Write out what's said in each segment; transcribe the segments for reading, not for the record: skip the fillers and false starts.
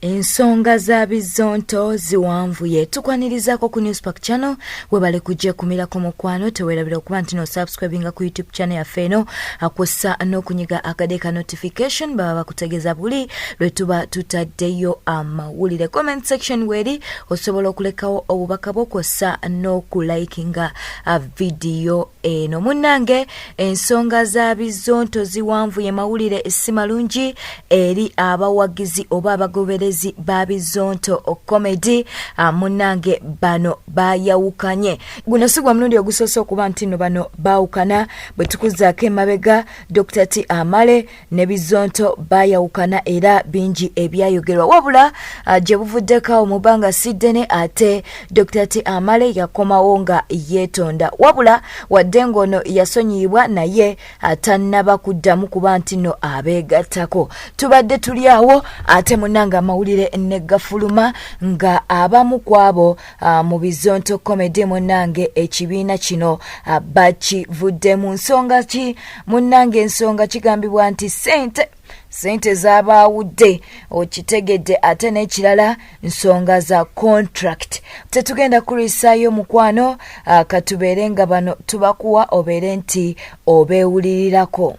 Ensonga za Bizonto ziwanvuye tukwanirizaako ku Newspark channel webale kujja kumirako mukwano tewerabira okuba nti no subscribinga ku YouTube channel yaffe eno akosa n'okunyiga akadeka notification baba bakutegeza buli lwe tuba tutaddeyo amawulire. Comment section weri osobola okulekawo obubaka bwokosa n'okulayikinga video eno. Munnange ensonga za Bizonto ziwanvuye mawulire si malungi eri abawagizi oba abagoberezi ba Bizonto comedy. Munnange bano bayawukanye. Guno sigwa mulundi ogusoose okuba nti no bano baawukana bwe tukuzaako emabega Dr. T-AMALE ne Bizonto bayawukana era bingi ebyayogerwa wabula gye buvuddeko mu bbanga si ddene ate Dr. T-AMALE yakomawo nga yeetonda wabula wadde ng'ono yasonyiyibwa naye atannaba kuddamu kuba nti no abeegattako. Tubadde tuli awo ate munnange amawulire ne gafuluma nga abamu kwabo mu Bizonto comedy munnange ekibiina kino bakivudde mu nsonga ki munnange ensonga kigambibwa nti sente zabaawudde okitegedde ate n'ekirala nsonga za contract. Tetugenda kulisaayo mukwano katubeere nga bano tubakuwa obeere nti obeewulirirako.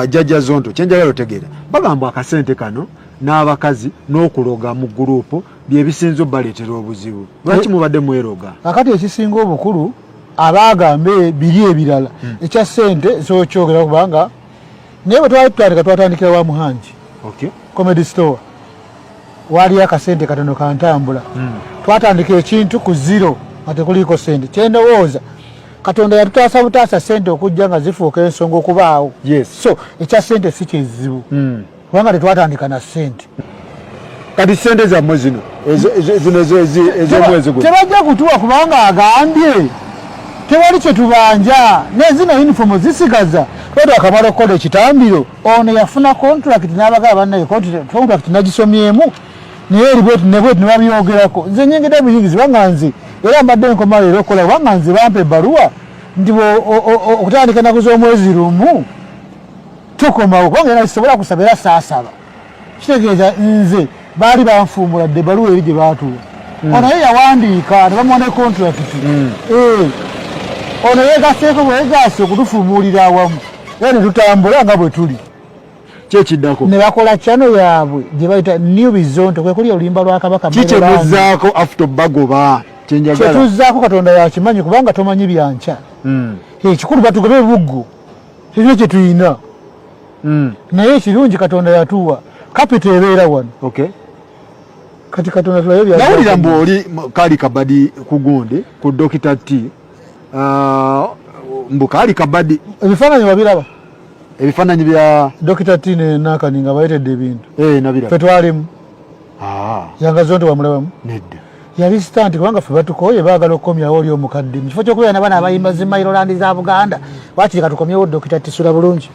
Jajja Zonto kyenjagala otegeera bagamba akasente kano n'abakazi n'okuloga mu gurupu byebisinzo baleetera obuzibu. Lwaki mubadde mweroga? Akati ekisinga obukulu abaagambe biri ebirala ekya ssente z'okyogera kubanga naye bwe twatandikira wa Muhanji comedy store waliyo akasente katono kantambula twatandika ekintu ku zero ate kuliko sente kyendowooza Katonda yatutaasa butaasa sente okujja nga zifuuka ensonga okubaawo. So ekya sente si kyezibu kubanga tetwatandika na sente. Kati sente zammwe zino ez'omwezi guno tebajja kutuwa kubanga agambye tewali kye tubanja nezino uniform zisigaza twatwa akamala okukola ekitambiro ono yafuna contract n'abagaba bannaye contract nagisomyemu naye eribweti nebweti nebabyogerako nze nyingidde buyingizi banganzi era mbadde nkoma leero okola banganzi bampa ebbaluwa nti okutandika ennaku z'omwezi lumu tukomawo kubanga era kisobola kusaba era saasaba kitegeeza nze baali banfuumuladde ebbaluwa eri gye baatuwa ono ye yawandiika tebamuwa ne contract ono yegaseeko bwegaasi okutufuumuulira awamu era ne tutambula nga bwe tuli kyekiddako ne bakola channel yaabwe gye bayita New Bizonto kwe kuli olulimba lwa Kabaka kikyemuzaako after bagoba kyenjagala kyetuzaako Katonda yakimanyi kubanga tomanyi byanca ekikulu batugobe buggo kikyo kye tuyina naye ekirungi Katonda yatuwa kapita ebeera wano kati Katonda tulayo bya nawulira mbu oli Kali Kabadi kugonde ku Dr. T mbu Kali Kabadi ebifaananyi wabiraba ebifaananyi bya Dr. T ne Nakani nga bayitedde ebintu nabiraba fe twalimu yanga Zonto wamulabamu nedda yali stanti kubanga fe batukoye baagala okukomyawo oli omukadde mu kifo ky'okubeera n'abaana abayimba zimayirolandi za Buganda wakiri katukomyewo Dr. T sula bulungi.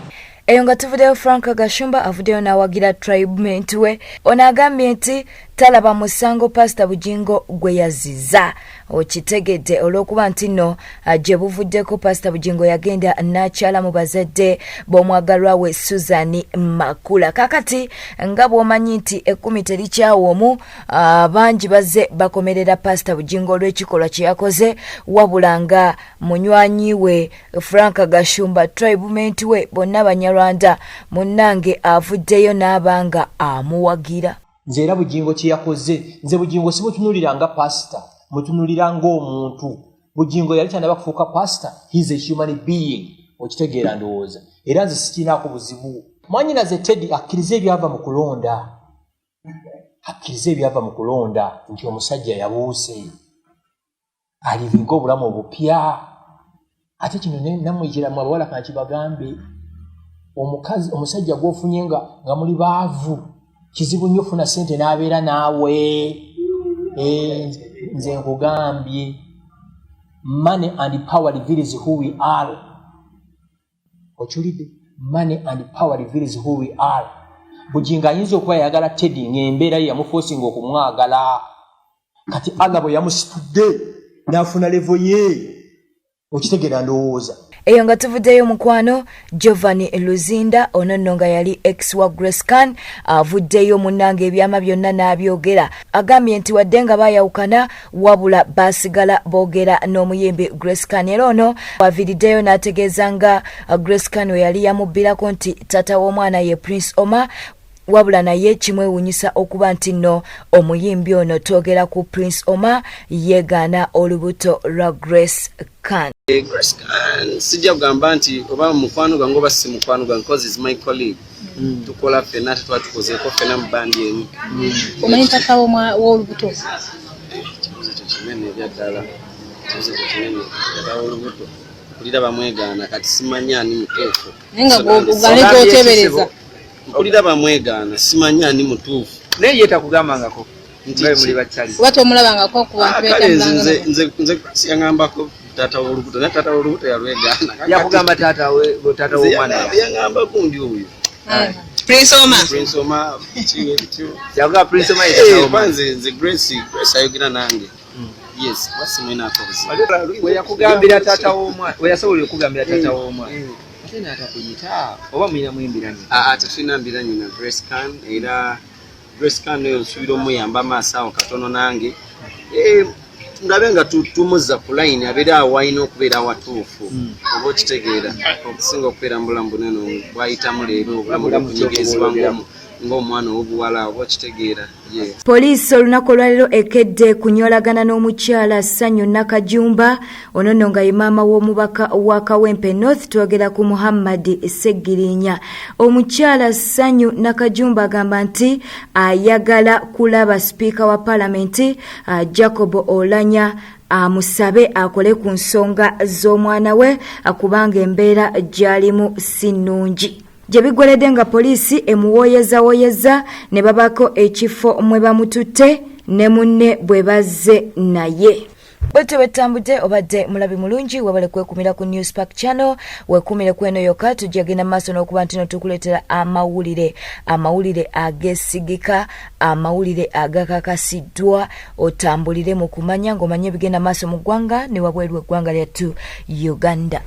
Eyo nga tuvuddeyo Frank Gashumba avuddeyo n'awagira tribement we ono agambye nti talaba musango Pastor Bujingo gwe yaziza okitegedde olw'okuba nti nno gye buvuddeko Pastor Bujingo yagenda n'akyala mu bazadde b'omwagalwa we Suzani Makula. Kakati nga bw'omanyi nti ekkumi terikyawomu bangi bazze bakomerera Pastor Bujingo olw'ekikolwa kye yakoze wabula nga munywanyi we Frank Gashumba tribement we bonna Banyarwanda munnange avuddeyo n'abanga amuwagira. Nze era Bujingo kye yakoze nze Bujingo si mutunulira nga pastor mutunulira ng'omuntu. Bujingo yali kyandaba kufuuka pastor, he is a human being okitegeera ndowooza era nze sikinaako buzibu. Mwanyinaze Teddy akkiriza ebyava mu kulonda nti omusajja yabuuse alivinga obulamu obupya ate kino namwekira mu abawala kankibagambe omusajja gw'ofunye nga muli baavu kizibu nnyo funa sente n'abeera naawe. Nze nkugambye money and power reveals who we are. Okiwulidde? Money and power reveals who we are. Bujingo ayinza okuba yayagala Teddy ng'embeera ye yamuforcinga okumwagala kati Allah bwe yamusitudde n'afuna level ye okitegeera ndowooza. Eyo nga tuvuddeyo mukwano Giovanni Luzinda ono nno nga yali ex wa Grace Khan avuddeyo munnange ebyama byonna n'abyogera agambye nti wadde nga bayawukana wabula basigala boogera n'omuyimbi Grace Khan era ono aviriddeyo n'ategeeza nga Grace Khan we yali yamubbirako nti tata w'omwana ye Prince Omar wabula naye kimwewunyisa okuba nti nno omuyimbi ono twogera ku Prince Omar yeegaana olubuto lwa Grace Khan. Grace Khan sijja kugamba nti oba mukwano gwange oba si mukwano gwange because is my colleague. Tukola ffenna twatukozeeko ffenna mu bandi emu. Omanyi tata w'olubuto? Kinene ebyaddala. Olubuto. Kulira bamwegaana kati simanyi ani mutuufu. Naye nga bw'ogaana gy'oteebereza. Kulira bamwegaana simanyi ani mutuufu. Naye ye takugambangako nti muli bakyali. Oba tomulabangako ku bantu beetambulanga. Nze siyangambako tata w'olubuto naye tata w'olubuto yalwegaana. Yakugamba taata w'omwana yangamba gundi oyo. Prince Omar. Prince Omar. Yakugamba Prince Omar nze Grace ayogera nange. Yes, what's the matter for this? we yakugambira taata w'omwana we yasobola okugambira taata w'omwana ate n'atakuyita oba mulina muyimbira nnyina tetulina mbira nnyina Grace Khan era Grace Khan oyo nsuubira omuyamba amaaso awo katono nange ndabe nga tumuzza ku line abeera awo alina okubeera awatuufu oba okitegeera okusinga okubeera mu bulamu bunene bwayitamu leero obulamu bwakunyigizibwa ng'omwana ow'obuwala oba okitegeera. Poliisi olunaku olwaleero ekedde kunyolagana n'omukyala Ssanyu Nakajumba ono nno nga ye maama w'omubaka wa Kawempe North twogera ku Muhammad Ssegirinya. Omukyala Ssanyu Nakajumba agamba nti ayagala kulaba sipiika wa paalamenti Jacob Olanya amusabe akole ku nsonga z'omwana we kubanga embeera gy'alimu si nnungi. Gye bigoledde nga poliisi emuwoyeza ne babako ekifo mwe bamututte ne munne bwe bazze naye. Bwete wetambudde obadde mulabi mulungi wabale kwekumira ku News Park Channel wekumire kweno yokka tujagenda maaso n'okuba nti tukuleetera amawulire agesigika amawulire agakakasiddwa otambulire mu kumanya ng'omanye ebigenda maaso mu ggwanga ne wabweru eggwanga lyattu Uganda.